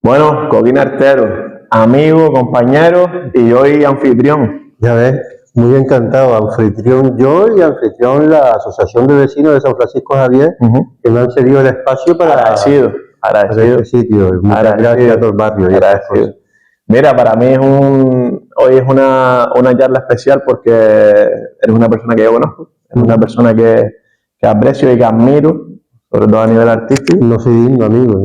Bueno, Coquín Artero, amigo, compañero y hoy anfitrión. Ya ves, muy encantado, anfitrión yo y anfitrión la Asociación de Vecinos de San Francisco Javier, que me han cedido el espacio para este sitio. Muchas gracias a todo el barrio. Mira, para mí hoy es una charla especial porque eres una persona que yo conozco, eres una persona que aprecio y que admiro, sobre todo a nivel artístico. No soy digno, amigo.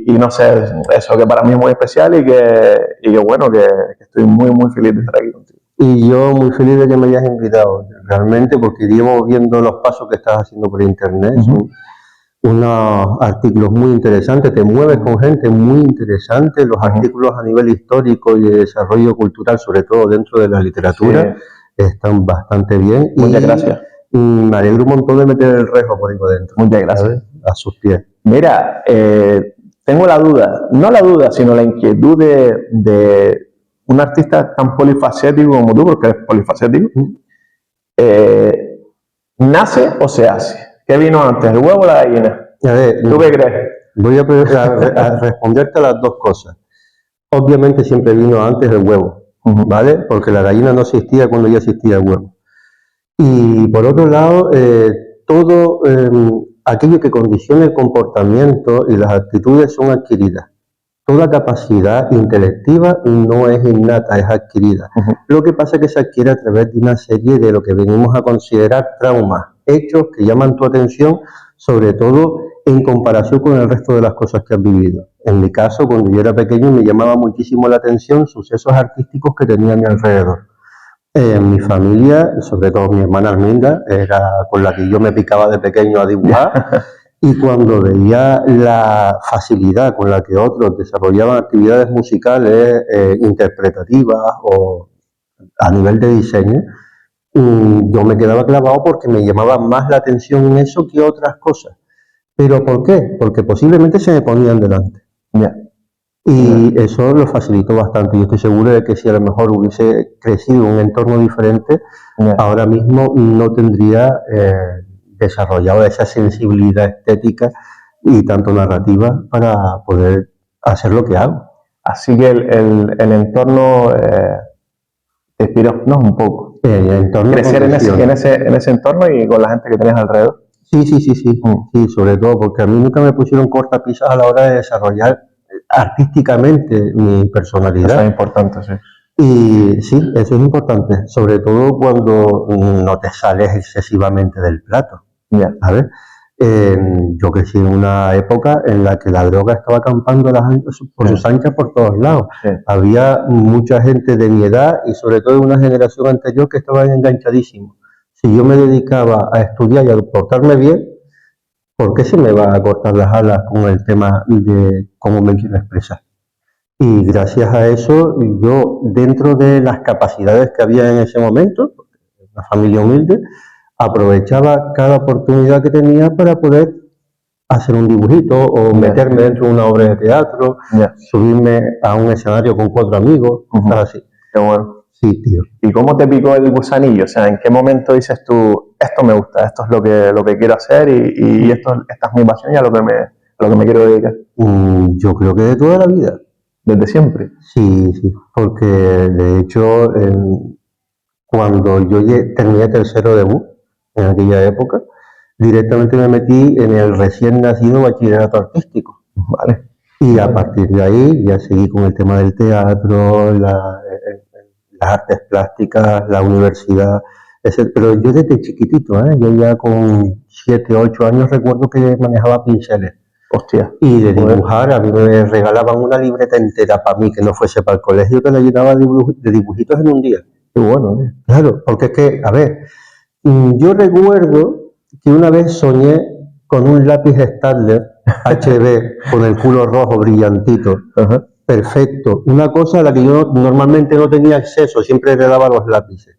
Y no sé, eso que para mí es muy especial y que bueno, que estoy muy, muy feliz de estar aquí contigo. Y yo muy feliz de que me hayas invitado, realmente, porque llevo viendo los pasos que estás haciendo por internet. Son unos artículos muy interesantes, te mueves con gente muy interesante, los artículos a nivel histórico y de desarrollo cultural, sobre todo dentro de la literatura, están bastante bien. Muchas gracias. Me alegro un montón de meter el rejo por ahí por dentro. Muchas gracias. ¿Sabes? A sus pies. Mira, tengo la duda, no la duda, sino la inquietud de un artista tan polifacético como tú, porque eres polifacético. ¿Nace o se hace? ¿Qué vino antes, el huevo o la gallina? A ver, ¿Tú qué crees? Voy a responderte a las dos cosas. Obviamente siempre vino antes el huevo, ¿vale? Porque la gallina no existía cuando ya existía el huevo. Y por otro lado, todo aquello que condiciona el comportamiento y las actitudes son adquiridas. Toda capacidad intelectiva no es innata, es adquirida. Lo que pasa es que se adquiere a través de una serie de lo que venimos a considerar traumas, hechos que llaman tu atención, sobre todo en comparación con el resto de las cosas que has vivido. En mi caso, cuando yo era pequeño, me llamaba muchísimo la atención sucesos artísticos que tenía a mi alrededor. Mi familia, sobre todo mi hermana Arminda, era con la que yo me picaba de pequeño a dibujar. Y cuando veía la facilidad con la que otros desarrollaban actividades musicales, interpretativas o a nivel de diseño, yo me quedaba clavado porque me llamaba más la atención en eso que otras cosas. ¿Pero por qué? Porque posiblemente se me ponían delante. Y eso lo facilitó bastante. Yo estoy seguro de que si a lo mejor hubiese crecido en un entorno diferente, ahora mismo no tendría desarrollado esa sensibilidad estética y tanto narrativa para poder hacer lo que hago. Así que el entorno te inspiró, ¿no? Un poco. El entorno crecer en ese entorno y con la gente que tenés alrededor. Sí, sobre todo porque a mí nunca me pusieron cortapisas a la hora de desarrollar artísticamente mi personalidad. Eso es importante, sí. Y sí, eso es importante, sobre todo cuando no te sales excesivamente del plato. ¿Sabes? Yo crecí en una época en la que la droga estaba acampando por sus anchas por todos lados. Había mucha gente de mi edad y sobre todo de una generación anterior que estaban enganchadísimos. Si yo me dedicaba a estudiar y a portarme bien, ¿por qué se me va a cortar las alas con el tema de cómo me quiero expresar? Y gracias a eso, yo, dentro de las capacidades que había en ese momento, una familia humilde, aprovechaba cada oportunidad que tenía para poder hacer un dibujito o meterme dentro de una obra de teatro, subirme a un escenario con 4 amigos, así. Qué bueno. Sí, tío. ¿Y cómo te picó el gusanillo? O sea, ¿en qué momento dices tú, esto me gusta, esto es lo que quiero hacer y esta es mi pasión y a lo que me quiero dedicar? Yo creo que de toda la vida. ¿Desde siempre? Sí, porque de hecho, cuando yo terminé tercero debut, en aquella época, directamente me metí en el recién nacido bachillerato artístico. Vale. Y a partir de ahí ya seguí con el tema del teatro, las artes plásticas, la universidad, etc. Pero yo desde chiquitito, yo ya con 7, 8 años recuerdo que manejaba pinceles. Hostia. Y de dibujar, a mí me regalaban una libreta entera para mí, que no fuese para el colegio, que la llenaba de dibujitos en un día. Qué bueno, ¿eh? Claro, porque es que, a ver, yo recuerdo que una vez soñé con un lápiz Stadler HB con el culo rojo brillantito, perfecto. Una cosa a la que yo normalmente no tenía acceso, siempre heredaba los lápices.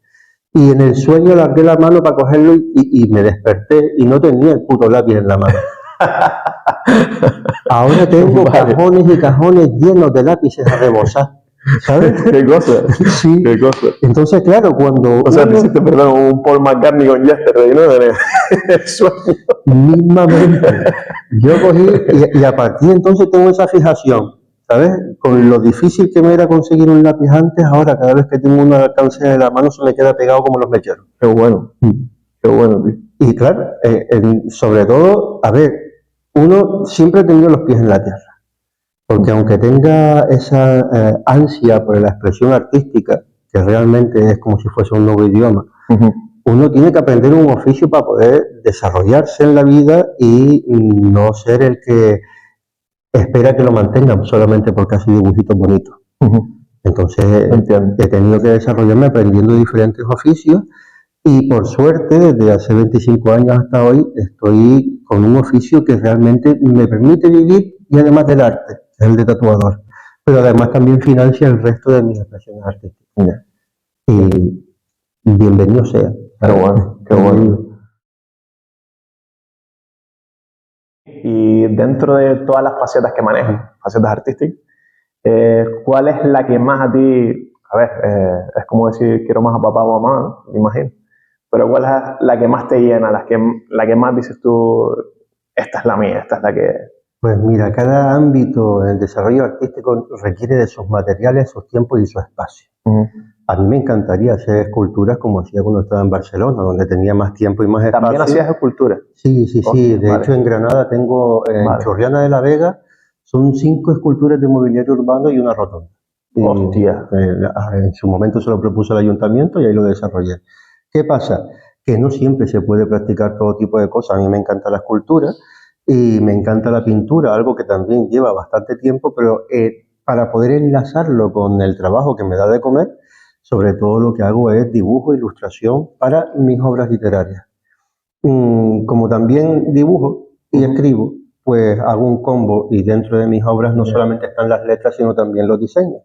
Y en el sueño largué la mano para cogerlo y me desperté y no tenía el puto lápiz en la mano. Ahora tengo cajones y cajones llenos de lápices a rebosar. ¿Sabes? ¿Qué cosa? Sí. ¿Qué cosa? Entonces, claro, cuando... O sea, te hiciste, perdón, un Paul McCartney con Yesterday, ¿no? El sueño. Mismamente. Yo cogí y a partir de entonces tengo esa fijación. ¿sabes? Con lo difícil que me era conseguir un lápiz antes, ahora cada vez que tengo uno al alcance de la mano se me queda pegado como los mecheros. Qué bueno, tío. Y claro, sobre todo, a ver, uno siempre ha tenido los pies en la tierra, porque aunque tenga esa ansia por la expresión artística, que realmente es como si fuese un nuevo idioma, uno tiene que aprender un oficio para poder desarrollarse en la vida y no ser el que espera que lo mantengan solamente porque hace dibujitos bonitos. Entonces he tenido que desarrollarme aprendiendo diferentes oficios y por suerte desde hace 25 años hasta hoy estoy con un oficio que realmente me permite vivir y además del arte, que es el de tatuador, pero además también financia el resto de mis expresiones artísticas. Y bienvenido sea. Qué bueno, qué bueno. Y dentro de todas las facetas que manejas, facetas artísticas, ¿cuál es la que más a ti, a ver, es como decir quiero más a papá o mamá, ¿no? Me imagino, pero cuál es la que más te llena, la que más dices tú, esta es la mía, esta es la que... Pues mira, cada ámbito del desarrollo artístico requiere de sus materiales, sus tiempos y su espacio. A mí me encantaría hacer esculturas como hacía cuando estaba en Barcelona, donde tenía más tiempo y más espacio. ¿También hacías esculturas? Sí. De hecho, en Granada tengo, en Chorriana de la Vega, son 5 esculturas de mobiliario urbano y una rotonda. Hostia. En su momento se lo propuso el ayuntamiento y ahí lo desarrollé. ¿Qué pasa? Que no siempre se puede practicar todo tipo de cosas. A mí me encanta la escultura y me encanta la pintura, algo que también lleva bastante tiempo, pero para poder enlazarlo con el trabajo que me da de comer, sobre todo lo que hago es dibujo e ilustración para mis obras literarias. Como también dibujo y escribo, pues hago un combo y dentro de mis obras no solamente están las letras, sino también los diseños.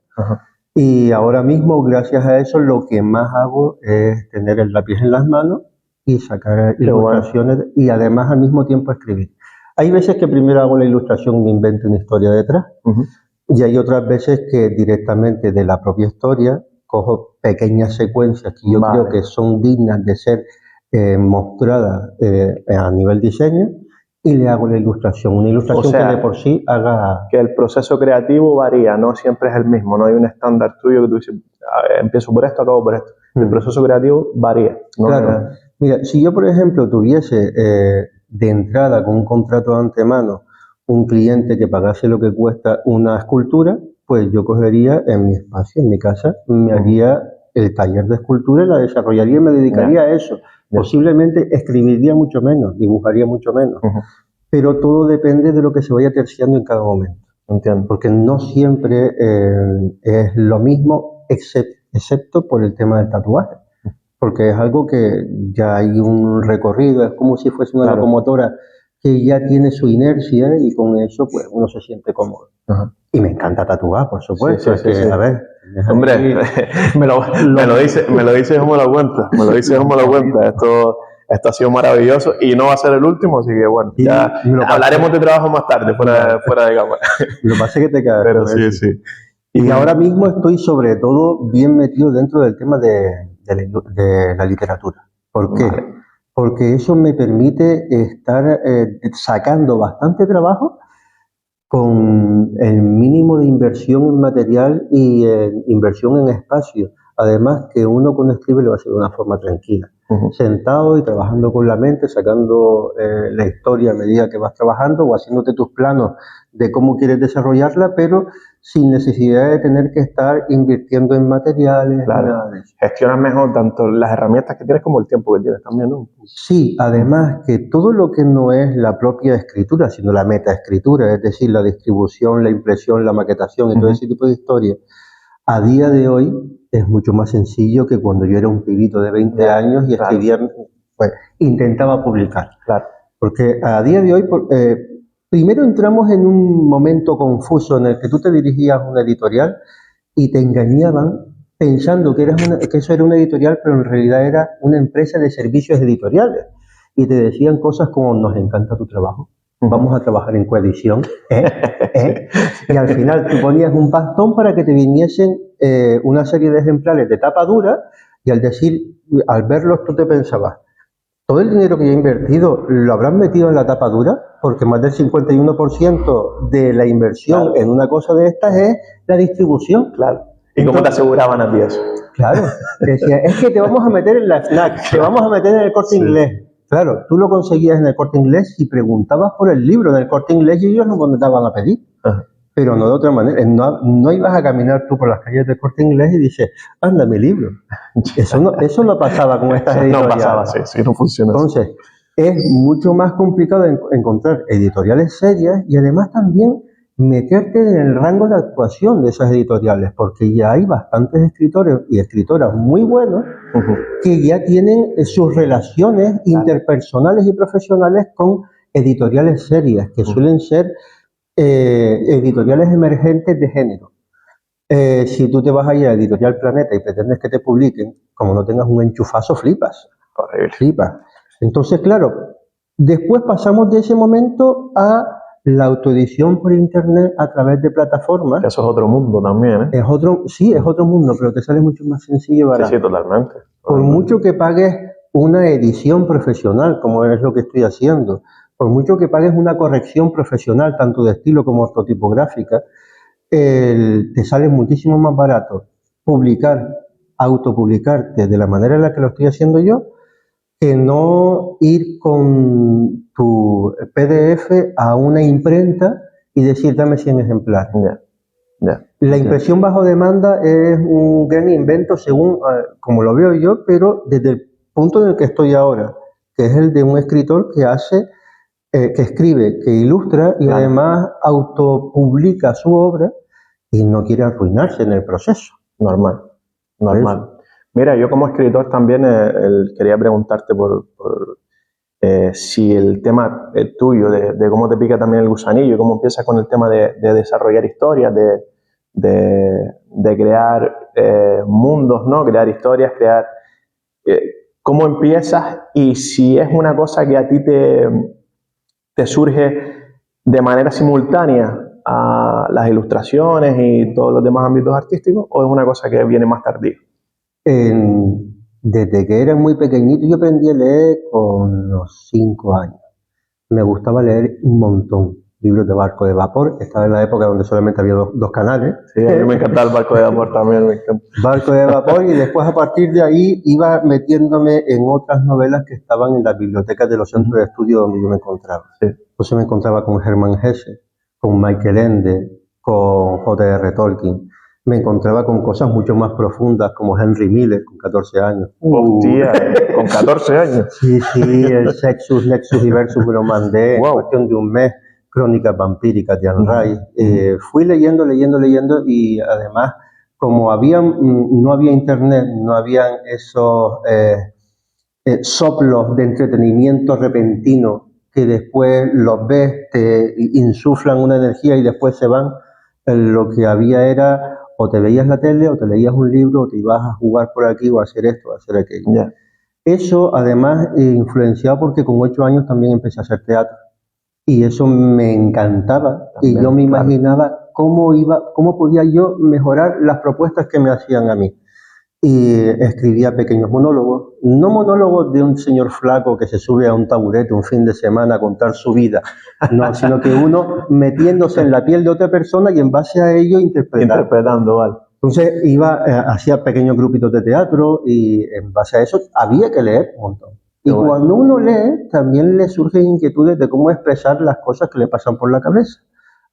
Y ahora mismo, gracias a eso, lo que más hago es tener el lápiz en las manos y sacar ilustraciones y además al mismo tiempo escribir. Hay veces que primero hago la ilustración y me invento una historia detrás y hay otras veces que directamente de la propia historia cojo pequeñas secuencias que yo creo que son dignas de ser mostradas a nivel diseño y le hago la ilustración. Una ilustración que de por sí haga... Que el proceso creativo varía, no siempre es el mismo, no hay un estándar tuyo que tú dices, empiezo por esto, acabo por esto. El proceso creativo varía. ¿No? Claro. Mira, si yo, por ejemplo, tuviese de entrada con un contrato de antemano un cliente que pagase lo que cuesta una escultura, pues yo cogería en mi espacio, en mi casa, me haría el taller de escultura y la desarrollaría y me dedicaría a eso. Posiblemente escribiría mucho menos, dibujaría mucho menos, pero todo depende de lo que se vaya terciando en cada momento. Entiendo. Porque no siempre es lo mismo, excepto por el tema del tatuaje. Porque es algo que ya hay un recorrido, es como si fuese una locomotora que ya tiene su inercia y con eso pues uno se siente cómodo. Y me encanta tatuar, por supuesto. Sí. A ver, hombre, me lo dices como lo cuentas, Esto ha sido maravilloso y no va a ser el último, así que bueno, ya hablaremos de trabajo más tarde, fuera de cámara. Lo que pasa es que te cagas. Pero sí. Y ahora mismo estoy sobre todo bien metido dentro del tema de la literatura. ¿Por qué? Porque eso me permite estar sacando bastante trabajo con el mínimo de inversión en material y inversión en espacio. Además que uno cuando escribe lo hace de una forma tranquila, sentado y trabajando con la mente, sacando la historia a medida que vas trabajando o haciéndote tus planos de cómo quieres desarrollarla, pero sin necesidad de tener que estar invirtiendo en materiales. Nada de eso. Gestionas mejor tanto las herramientas que tienes como el tiempo que tienes también, ¿no? Sí, además que todo lo que no es la propia escritura, sino la metaescritura, es decir, la distribución, la impresión, la maquetación y todo ese tipo de historias, a día de hoy es mucho más sencillo que cuando yo era un pibito de 20 años y escribía, pues, intentaba publicar. Porque a día de hoy, primero entramos en un momento confuso en el que tú te dirigías a una editorial y te engañaban pensando que eso era una editorial, pero en realidad era una empresa de servicios editoriales. Y te decían cosas como, nos encanta tu trabajo, vamos a trabajar en coedición, y al final tú ponías un pastón para que te viniesen una serie de ejemplares de tapa dura y al verlos tú te pensabas, todo el dinero que yo he invertido lo habrán metido en la tapa dura, porque más del 51% de la inversión en una cosa de estas es la distribución. Claro. ¿Y cómo te aseguraban a ti eso? Claro, decía, es que te vamos a meter en la FNAC, te vamos a meter en el Corte Inglés. Claro, tú lo conseguías en el Corte Inglés si preguntabas por el libro en el Corte Inglés y ellos lo mandaban a pedir. Ajá. Pero no de otra manera. No ibas a caminar tú por las calles del Corte Inglés y dices, anda, mi libro. Eso no pasaba con estas editoriales. No pasaba así, sí, no funciona. Entonces, es mucho más complicado encontrar editoriales serias y además también meterte en el rango de actuación de esas editoriales, porque ya hay bastantes escritores y escritoras muy buenos que ya tienen sus relaciones interpersonales y profesionales con editoriales serias, que suelen ser editoriales emergentes de género. Si tú te vas a ir a Editorial Planeta y pretendes que te publiquen, como no tengas un enchufazo, flipas. Horrible. Flipas. Entonces, claro, después pasamos de ese momento a la autoedición por internet a través de plataformas. Eso es otro mundo también, ¿eh? Sí, es otro mundo, pero te sale mucho más sencillo y barato. Sí, totalmente. Por mucho que pagues una edición profesional, como es lo que estoy haciendo, por mucho que pagues una corrección profesional, tanto de estilo como ortotipográfica, te sale muchísimo más barato autopublicarte de la manera en la que lo estoy haciendo yo, que no ir con tu PDF a una imprenta y decir, dame 100 ejemplares. La impresión bajo demanda es un gran invento según como lo veo yo, pero desde el punto en el que estoy ahora, que es el de un escritor que que escribe, que ilustra y además autopublica su obra y no quiere arruinarse en el proceso. Normal. Mira, yo como escritor también quería preguntarte por si el tema tuyo, de cómo te pica también el gusanillo, cómo empiezas con el tema de desarrollar historias, de crear mundos, ¿no? Crear historias, cómo empiezas y si es una cosa que a ti te surge de manera simultánea a las ilustraciones y todos los demás ámbitos artísticos, o es una cosa que viene más tardío. Desde que era muy pequeñito yo aprendí a leer con los 5 años. Me gustaba leer un montón. Libros de Barco de Vapor, estaba en la época donde solamente había dos canales. Sí, a mí me encantaba el Barco de Vapor también. Barco de Vapor, y después a partir de ahí iba metiéndome en otras novelas que estaban en las bibliotecas de los centros de estudio donde yo me encontraba. Sí. Entonces me encontraba con Hermann Hesse, con Michael Ende, con J.R. Tolkien. Me encontraba con cosas mucho más profundas como Henry Miller con 14 años. Hostia, con 14 años. Sí, el Sexus, Nexus y Versus me lo mandé en cuestión de un mes. Crónicas vampíricas de Anne Rice. Fui leyendo y además, como no había internet, no habían esos soplos de entretenimiento repentino que después los ves, te insuflan una energía y después se van. Lo que había era o te veías la tele o te leías un libro o te ibas a jugar por aquí o a hacer esto o a hacer aquello. Yeah. Eso además influenciado porque con 8 años también empecé a hacer teatro. Y eso me encantaba. También, y yo me imaginaba cómo podía yo mejorar las propuestas que me hacían a mí. Y escribía pequeños monólogos, no monólogos de un señor flaco que se sube a un taburete un fin de semana a contar su vida, no, sino que uno metiéndose en la piel de otra persona y en base a ello interpretando, vale. Entonces hacía pequeños grupitos de teatro y en base a eso había que leer un montón. Y cuando uno lee, también le surgen inquietudes de cómo expresar las cosas que le pasan por la cabeza.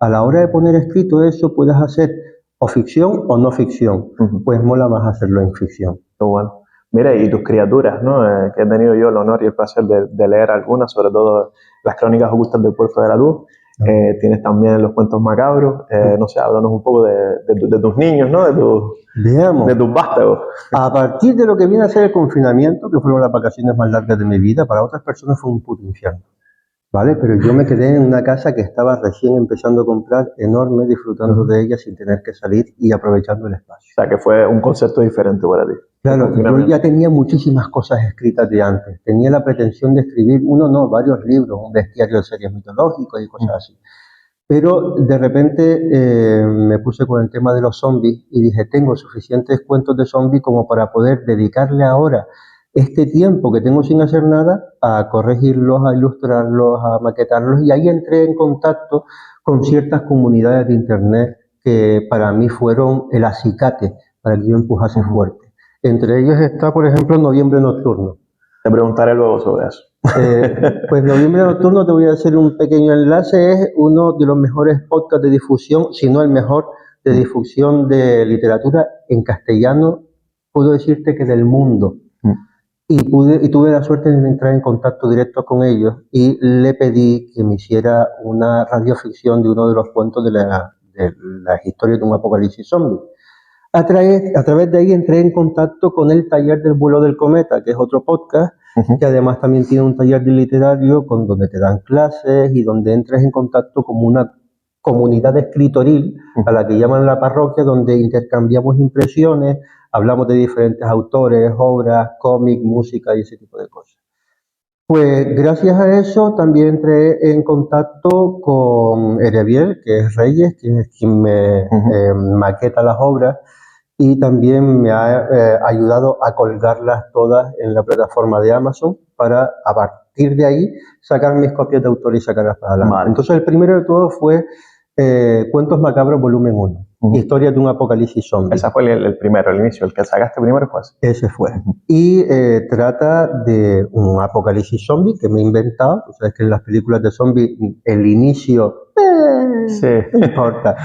A la hora de poner escrito eso, puedes hacer o ficción o no ficción. Pues mola más hacerlo en ficción. Qué bueno. Mira, y tus criaturas, ¿no? Que he tenido yo el honor y el placer de leer algunas, sobre todo las Crónicas Ocultas del Puerto de la Luz. Tienes también los cuentos macabros. No sé, háblanos un poco de tus niños, ¿no? De tus vástagos. A partir de lo que viene a ser el confinamiento, que fueron las vacaciones más largas de mi vida, para otras personas fue un puto infierno, ¿vale? Pero yo me quedé en una casa que estaba recién empezando a comprar, enorme, disfrutando de ella sin tener que salir y aprovechando el espacio. O sea, que fue un concepto diferente para ti. Claro, yo ya tenía muchísimas cosas escritas de antes. Tenía la pretensión de escribir varios libros, un bestiario de series mitológicas y cosas así. Pero de repente me puse con el tema de los zombies y dije, tengo suficientes cuentos de zombies como para poder dedicarle ahora este tiempo que tengo sin hacer nada a corregirlos, a ilustrarlos, a maquetarlos, y ahí entré en contacto con ciertas comunidades de internet que para mí fueron el acicate para que yo empujase fuerte. Entre ellos está, por ejemplo, Noviembre Nocturno. Te preguntaré luego sobre eso. Pues Noviembre Nocturno, te voy a hacer un pequeño enlace, es uno de los mejores podcasts de difusión, si no el mejor, de difusión de literatura en castellano, puedo decirte que del mundo. Y tuve la suerte de entrar en contacto directo con ellos y le pedí que me hiciera una radioficción de uno de los cuentos de las historias de un apocalipsis zombie. A través de ahí entré en contacto con el Taller del Vuelo del Cometa, que es otro podcast, que además también tiene un taller de literario con donde te dan clases y donde entras en contacto con una comunidad escritoril a la que llaman la parroquia, donde intercambiamos impresiones, hablamos de diferentes autores, obras, cómics, música y ese tipo de cosas. Pues gracias a eso también entré en contacto con Erebiel, que es Reyes, quien me maqueta las obras y también me ha ayudado a colgarlas todas en la plataforma de Amazon para a partir de ahí sacar mis copias de autor y sacarlas para adelante. Vale. Entonces el primero de todo fue Cuentos Macabros volumen 1, Historias de un apocalipsis zombie. Ese fue el primero, el inicio, el que sacaste primero fue ese. Ese fue. Y trata de un apocalipsis zombie que me he inventado. Tú sabes que en las películas de zombies el inicio Sí. no importa.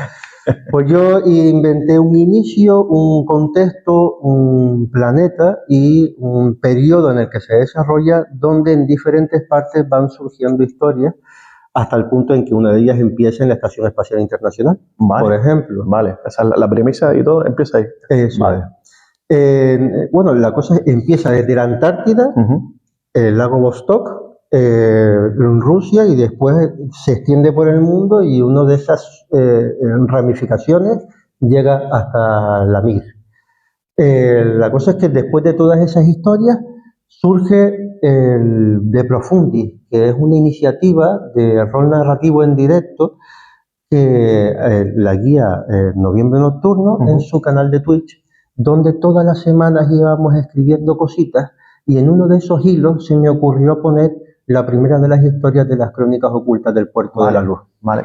Pues yo inventé un inicio, un contexto, un planeta y un periodo en el que se desarrolla, donde en diferentes partes van surgiendo historias hasta el punto en que una de ellas empieza en la Estación Espacial Internacional, Vale. por ejemplo. Vale, esa es la premisa y todo empieza ahí. Eso Vale. es. Bueno, la cosa empieza desde la Antártida, el lago Vostok, en Rusia, y después se extiende por el mundo y una de esas ramificaciones llega hasta la Mir. La cosa es que después de todas esas historias surge el De Profundis, que es una iniciativa de rol narrativo en directo que la guía Noviembre Nocturno en su canal de Twitch, donde todas las semanas íbamos escribiendo cositas y en uno de esos hilos se me ocurrió poner la primera de las historias de las crónicas ocultas del Puerto de la Luz. Vale.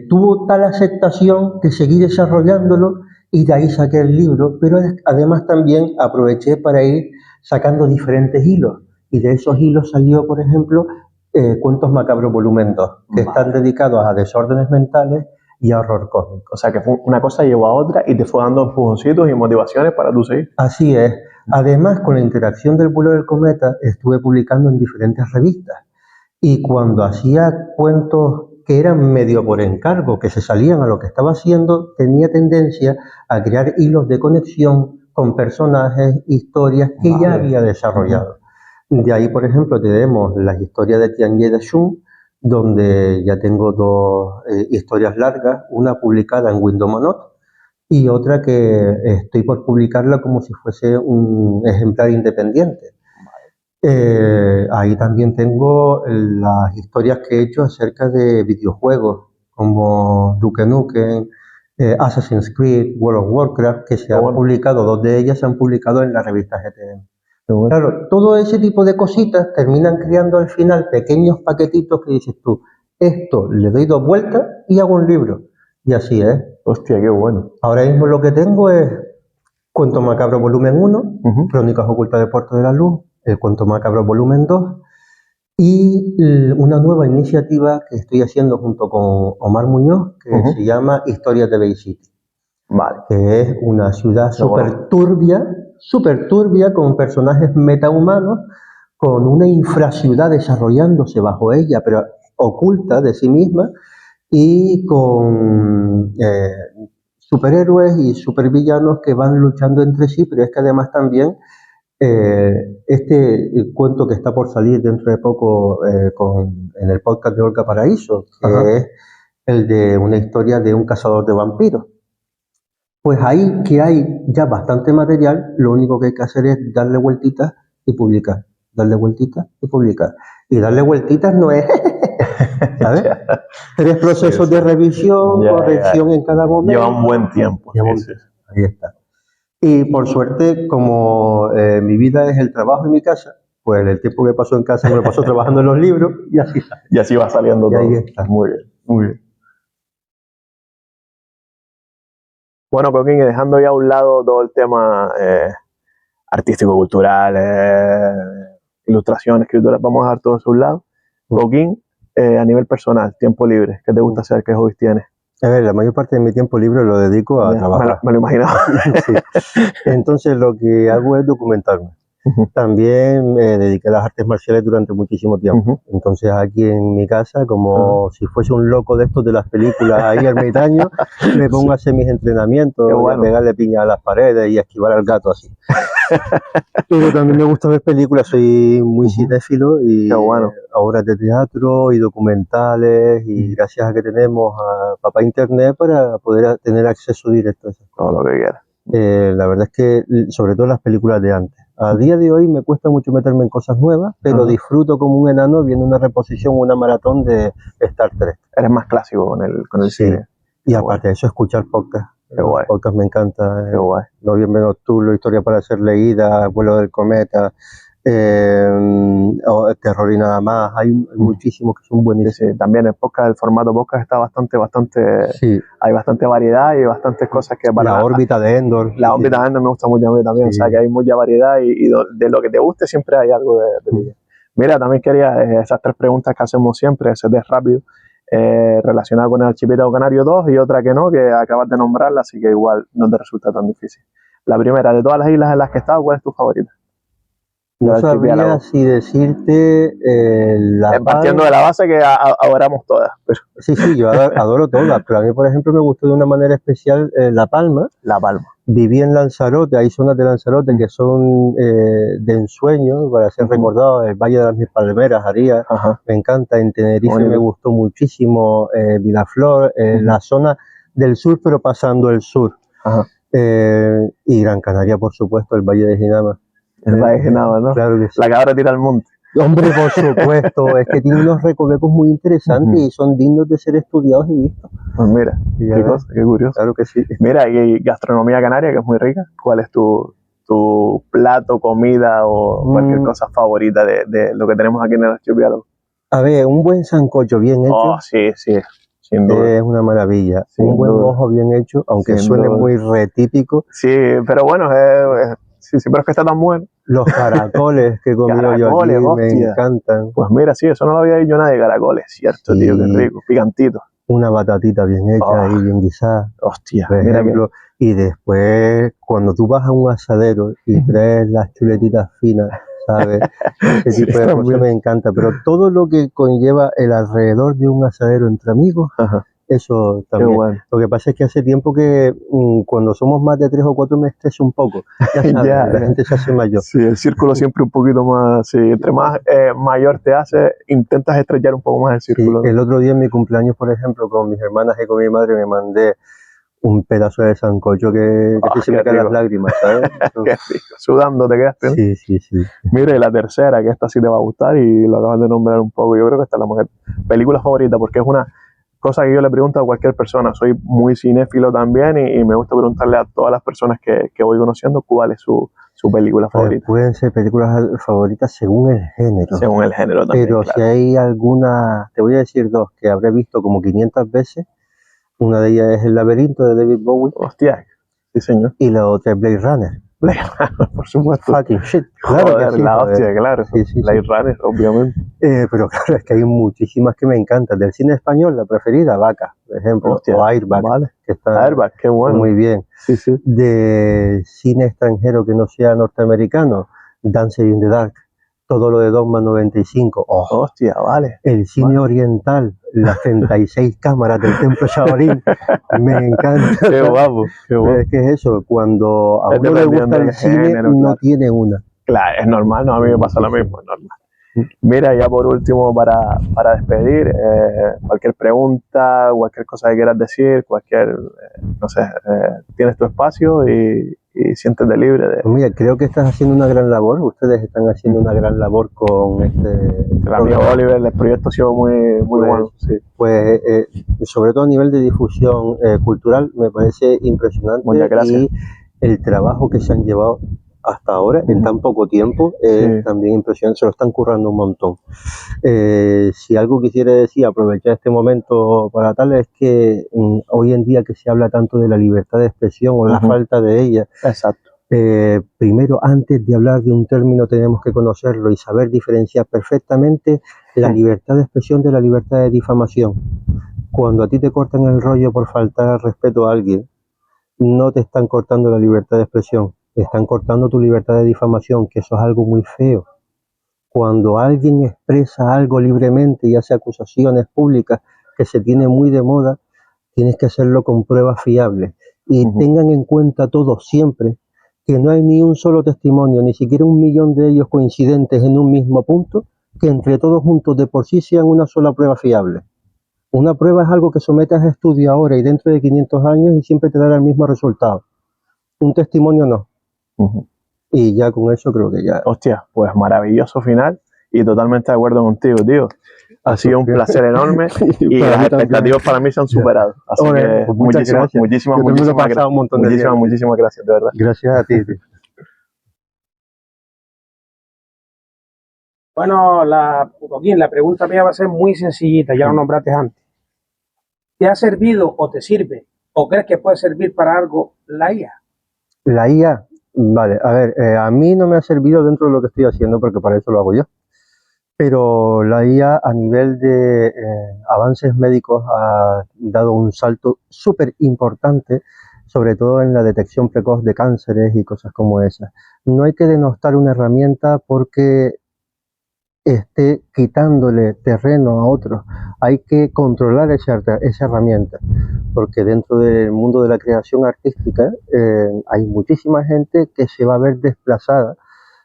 Tuvo tal aceptación que seguí desarrollándolo y de ahí saqué el libro, pero además también aproveché para ir sacando diferentes hilos y de esos hilos salió, por ejemplo, Cuentos Macabros volumen 2, que están dedicados a desórdenes mentales y a horror cósmico. O sea que una cosa llevó a otra y te fue dando empujoncitos y motivaciones para tú seguir. Así es. Además, con la interacción del vuelo del cometa, estuve publicando en diferentes revistas. Y cuando hacía cuentos que eran medio por encargo, que se salían a lo que estaba haciendo, tenía tendencia a crear hilos de conexión con personajes, historias que ya había desarrollado. De ahí, por ejemplo, tenemos las historias de Tianjie de Shun, donde ya tengo dos historias largas, una publicada en Windomanot y otra que estoy por publicarla como si fuese un ejemplar independiente. Ahí también tengo las historias que he hecho acerca de videojuegos como Duke Nukem, Assassin's Creed, World of Warcraft, que se han publicado, dos de ellas se han publicado en la revista GTM. Claro, todo ese tipo de cositas terminan creando al final pequeños paquetitos que dices tú, esto le doy dos vueltas y hago un libro. Y así es. Hostia, qué bueno. Ahora mismo lo que tengo es Cuento Macabro volumen 1, Crónicas Ocultas de Puerto de la Luz, el Cuento Macabro volumen 2 y una nueva iniciativa que estoy haciendo junto con Omar Muñoz que se llama Historias de Bay City. Vale. Que es una ciudad súper turbia, con personajes metahumanos, con una infraciudad desarrollándose bajo ella, pero oculta de sí misma, y con superhéroes y supervillanos que van luchando entre sí, pero es que además también este cuento que está por salir dentro de poco en el podcast de Olga Paraíso, que es el de una historia de un cazador de vampiros. Pues ahí que hay ya bastante material, lo único que hay que hacer es darle vueltitas y publicar. Darle vueltitas y publicar. Y darle vueltitas no es, ¿sabes? 3 procesos de revisión, corrección en cada momento. Lleva un buen tiempo. Ahí está. Y por suerte, como mi vida es el trabajo en mi casa, pues el tiempo que paso en casa me lo paso trabajando en los libros y así está. Y así va saliendo Y todo. ahí está. Muy bien, muy bien. Bueno, Coquín, dejando ya a un lado todo el tema artístico, cultural, ilustración, escritura, vamos a dejar todo eso a un lado. Coquín, a nivel personal, tiempo libre, ¿qué te gusta hacer? ¿Qué hobbies tienes? A ver, la mayor parte de mi tiempo libre lo dedico a trabajar. Me lo imaginaba. Sí. Entonces lo que hago es documentarme. También me dediqué a las artes marciales durante muchísimo tiempo. Entonces aquí en mi casa, como si fuese un loco de estos de las películas ahí ermitaño, me pongo a hacer mis entrenamientos, a pegarle piña a las paredes y a esquivar al gato así. Pero también me gusta ver películas, soy muy cinéfilo y obras de teatro y documentales, y gracias a que tenemos a papá internet para poder tener acceso directo a eso. Todo lo que quieras. La verdad es que sobre todo las películas de antes. A día de hoy me cuesta mucho meterme en cosas nuevas, pero disfruto como un enano viendo una reposición, una maratón de Star Trek. Eres más clásico con el cine. Y aparte de eso, escuchar podcast. Qué guay. Podcast me encanta. Qué guay. Noviembre Nocturno, Historia para ser leída, Vuelo del cometa, Terror y nada más. Hay muchísimos que son buenísimos. Sí, también el podcast, el formato podcast está bastante. Sí. Hay bastante variedad y bastantes cosas que para. La órbita de Endor. La órbita de Endor me gusta mucho a mí también. Sí. O sea que hay mucha variedad y de lo que te guste siempre hay algo de Mira, también quería esas 3 preguntas que hacemos siempre, ese es rápido. Relacionada con el archipiélago canario 2 y otra que no, que acabas de nombrarla, así que igual no te resulta tan difícil. La primera, de todas las islas en las que he estado, ¿cuál es tu favorita? No sabría si decirte partiendo de la base que adoramos todas. Pero. Sí, yo adoro todas, pero a mí, por ejemplo, me gustó de una manera especial La Palma. La Palma. Viví en Lanzarote, hay zonas de Lanzarote que son de ensueño, para ser recordado, el Valle de las Mil Palmeras, Arias, me encanta. En Tenerife me gustó muchísimo, Vilaflor, la zona del sur, pero pasando el sur. Y Gran Canaria, por supuesto, el Valle de Ginama. El Valle de Ginama, ¿no? Claro que sí. La cabra tira al monte. Hombre, por supuesto, es que tiene unos recovecos muy interesantes y son dignos de ser estudiados y vistos. Pues mira, qué curioso. Claro que sí. Mira, y gastronomía canaria, que es muy rica. ¿Cuál es tu plato, comida o cualquier cosa favorita de lo que tenemos aquí en el archipiélago? A ver, un buen sancocho bien hecho. Oh, sí, sin duda. Es una maravilla. Un buen ojo bien hecho, aunque suene muy retípico. Sí, pero bueno, sí, pero es que está tan bueno. Los caracoles que he comido yo aquí me encantan. Pues mira, sí, eso no lo había dicho nadie, caracoles, cierto, tío, qué rico, picantito. Una batatita bien hecha y bien guisada. Hostia, por ejemplo. Y después, cuando tú vas a un asadero y traes las chuletitas finas, ¿sabes? Ese tipo de cosas me encanta. Pero todo lo que conlleva el alrededor de un asadero entre amigos, eso también. Bueno. Lo que pasa es que hace tiempo que cuando somos más de 3 o 4 me estreso un poco. Ya sabes, la gente se hace mayor. Sí, el círculo siempre un poquito más, sí, entre más mayor te hace, intentas estrechar un poco más el círculo. Sí, el otro día en mi cumpleaños, por ejemplo, con mis hermanas y con mi madre me mandé un pedazo de sancocho que se me caen las lágrimas, ¿sabes? Qué rico. Sudando te quedaste, ¿no? Sí. Mire, la tercera, que esta sí te va a gustar y lo acabas de nombrar un poco. Yo creo que esta es la mujer película favorita, porque es una cosa que yo le pregunto a cualquier persona. Soy muy cinéfilo también y me gusta preguntarle a todas las personas que voy conociendo cuál es su película favorita. Pueden ser películas favoritas según el género. Según el género también, pero si hay alguna, te voy a decir 2 que habré visto como 500 veces. Una de ellas es El laberinto de David Bowie. Hostia, sí señor. Y la otra es Blade Runner. Blade Runner, por supuesto. Fucking shit. Claro. Joder, que sí, la hostia, claro. Sí. Blade Runner, obviamente. Pero claro, es que hay muchísimas que me encantan. Del cine español, la preferida, Vaca, por ejemplo. Hostia, o Airbag. Vale. Que está Airbag, qué bueno. Muy bien. Sí. De cine extranjero que no sea norteamericano, Dancer in the Dark. Todo lo de Dogma 95. Hostia, vale. El cine oriental, las 36 cámaras del templo Shaolin. Me encanta. Qué guapo, qué guapo. Es que es eso, cuando a uno le gusta el cine, género, no tiene una. Claro, es normal, no, a mí me pasa lo mismo, es normal. Mira, ya por último, para despedir, cualquier pregunta, cualquier cosa que quieras decir, no sé, tienes tu espacio y siéntete libre de... Pues mira, creo que estás haciendo una gran labor, ustedes están haciendo una gran labor con el amigo Oliver, el proyecto ha sido muy bueno. Sí. Pues sobre todo a nivel de difusión cultural me parece impresionante. Muchas gracias. Y el trabajo que se han llevado hasta ahora en tan poco tiempo es también impresionante, se lo están currando un montón. Si algo quisiera decir, aprovechar este momento para tal, es que hoy en día que se habla tanto de la libertad de expresión o la falta de ella, Exacto. Primero, antes de hablar de un término, tenemos que conocerlo y saber diferenciar perfectamente la libertad de expresión de la libertad de difamación. Cuando a ti te cortan el rollo por faltar al respeto a alguien, no te están cortando la libertad de expresión, te están cortando tu libertad de difamación, que eso es algo muy feo. Cuando alguien expresa algo libremente y hace acusaciones públicas que se tiene muy de moda, tienes que hacerlo con pruebas fiables. Y tengan en cuenta todos siempre que no hay ni un solo testimonio, ni siquiera 1.000.000 de ellos coincidentes en un mismo punto, que entre todos juntos de por sí sean una sola prueba fiable. Una prueba es algo que sometes a estudio ahora y dentro de 500 años y siempre te dará el mismo resultado. Un testimonio no. Y ya con eso creo que ya... Hostia, pues maravilloso final y totalmente de acuerdo contigo, tío. Ha sido un placer enorme y las expectativas para mí se han superado. Así que pues muchísimas gracias, de verdad. Gracias a ti, tío. Bueno, Joaquín, la pregunta mía va a ser muy sencillita, ya lo nombraste antes. ¿Te ha servido o te sirve o crees que puede servir para algo la IA? La IA, vale, a ver, a mí no me ha servido dentro de lo que estoy haciendo porque para eso lo hago yo. Pero la IA a nivel de avances médicos ha dado un salto súper importante, sobre todo en la detección precoz de cánceres y cosas como esas. No hay que denostar una herramienta porque esté quitándole terreno a otros. Hay que controlar esa herramienta, porque dentro del mundo de la creación artística hay muchísima gente que se va a ver desplazada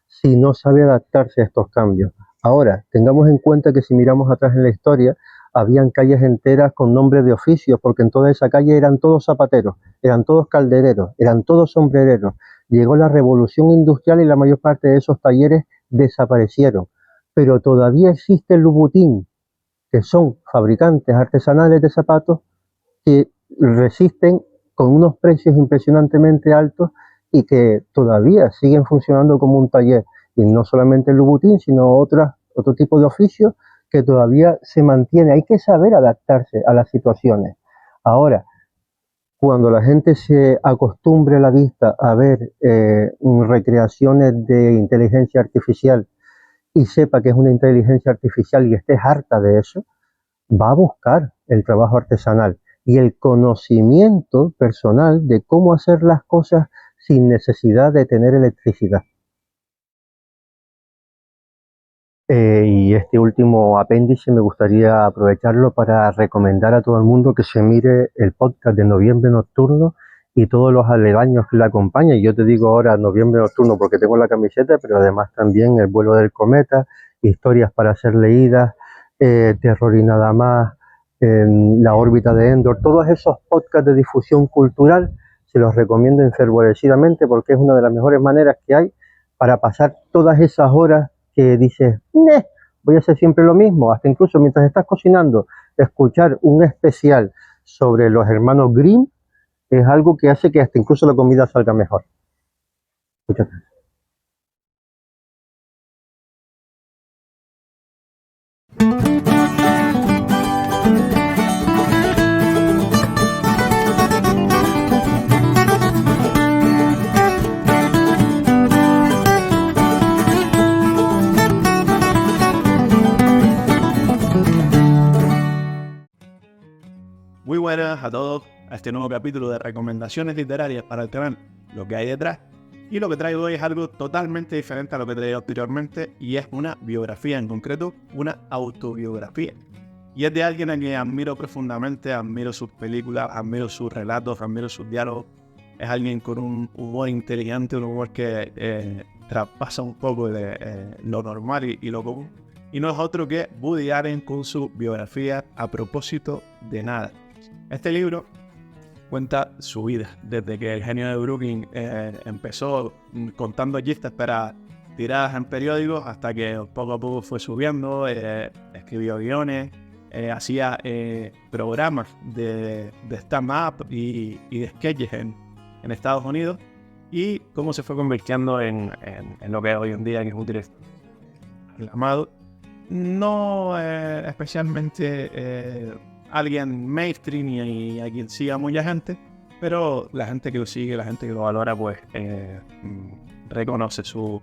si no sabe adaptarse a estos cambios. Ahora, tengamos en cuenta que si miramos atrás en la historia, habían calles enteras con nombres de oficios, porque en toda esa calle eran todos zapateros, eran todos caldereros, eran todos sombrereros. Llegó la revolución industrial y la mayor parte de esos talleres desaparecieron. Pero todavía existe el Louboutin, que son fabricantes artesanales de zapatos que resisten con unos precios impresionantemente altos y que todavía siguen funcionando como un taller. Y no solamente el Louboutin, sino otro tipo de oficios que todavía se mantiene. Hay que saber adaptarse a las situaciones. Ahora, cuando la gente se acostumbre a la vista a ver recreaciones de inteligencia artificial y sepa que es una inteligencia artificial y esté harta de eso, va a buscar el trabajo artesanal y el conocimiento personal de cómo hacer las cosas sin necesidad de tener electricidad. Y este último apéndice me gustaría aprovecharlo para recomendar a todo el mundo que se mire el podcast de Noviembre Nocturno y todos los aledaños que le acompañan. Yo te digo ahora Noviembre Nocturno porque tengo la camiseta, pero además también El vuelo del cometa, Historias para ser leídas, Terror y nada más, La órbita de Endor. Todos esos podcasts de difusión cultural se los recomiendo enfervorecidamente porque es una de las mejores maneras que hay para pasar todas esas horas que dices, voy a hacer siempre lo mismo, hasta incluso mientras estás cocinando, escuchar un especial sobre los hermanos Grimm es algo que hace que hasta incluso la comida salga mejor. Muchas gracias. Muy buenas a todos a este nuevo capítulo de recomendaciones literarias para el canal Lo que hay detrás. Y lo que traigo hoy es algo totalmente diferente a lo que he traído anteriormente y es una biografía, en concreto una autobiografía. Y es de alguien a quien admiro profundamente, admiro sus películas, admiro sus relatos, admiro sus diálogos. Es alguien con un humor inteligente, un humor que traspasa un poco de lo normal y lo común. Y no es otro que Woody Allen con su biografía A propósito de nada. Este libro cuenta su vida, desde que el genio de Brooklyn empezó contando chistes para tiradas en periódicos hasta que poco a poco fue subiendo, escribió guiones, hacía programas de stand-up y de sketches en Estados Unidos y cómo se fue convirtiendo en lo que es hoy en día, que es un director aclamado. No especialmente alguien mainstream y a quien siga mucha gente, pero la gente que lo sigue, la gente que lo valora, pues reconoce su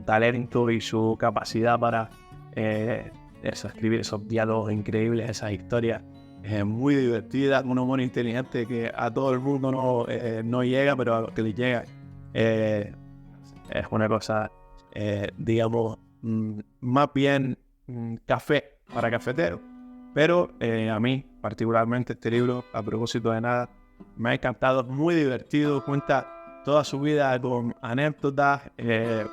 talento y su capacidad para escribir esos diálogos increíbles, esas historias muy divertidas, un humor inteligente que a todo el mundo no llega, pero a los que les llega es una cosa, digamos, más bien café para cafeteros. Pero a mí, particularmente, este libro, a propósito de nada, me ha encantado, es muy divertido, cuenta toda su vida con anécdotas,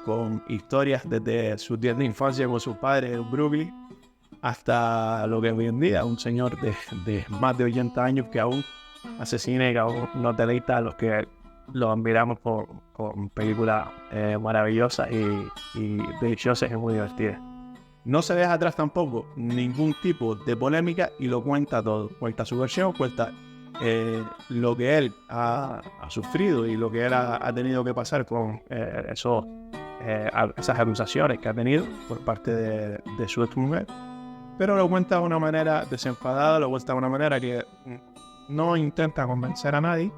con historias desde sus días de infancia con sus padres en Brooklyn hasta lo que es hoy en día, un señor de más de 80 años que aún asesina y que aún nos deleita a los que lo admiramos con películas maravillosas y deliciosas y muy divertidas. No se deja atrás tampoco ningún tipo de polémica y lo cuenta todo. Cuenta su versión, cuenta lo que él ha sufrido y lo que él ha tenido que pasar con esas acusaciones que ha tenido por parte de su exmujer. Pero lo cuenta de una manera desenfadada, lo cuenta de una manera que no intenta convencer a nadie.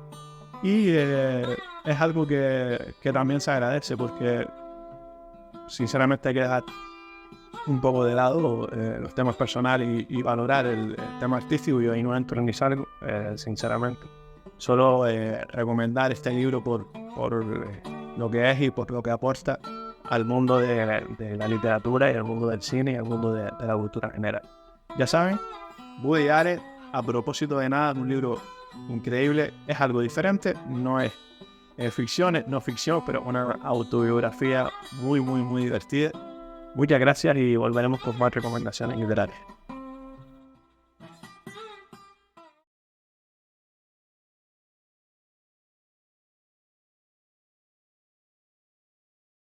Y es algo que también se agradece porque sinceramente hay que dejar un poco de lado los temas personales y valorar el tema artístico. Yo ahí no entro ni salgo, sinceramente. Solo recomendar este libro por lo que es y por lo que aporta al mundo de la literatura y al mundo del cine y al mundo de la cultura en general. Ya saben, Woody Allen, a propósito de nada, un libro increíble, es algo diferente, no es ficción, no ficción, pero una autobiografía muy, muy, muy divertida. Muchas gracias y volveremos con más recomendaciones literarias.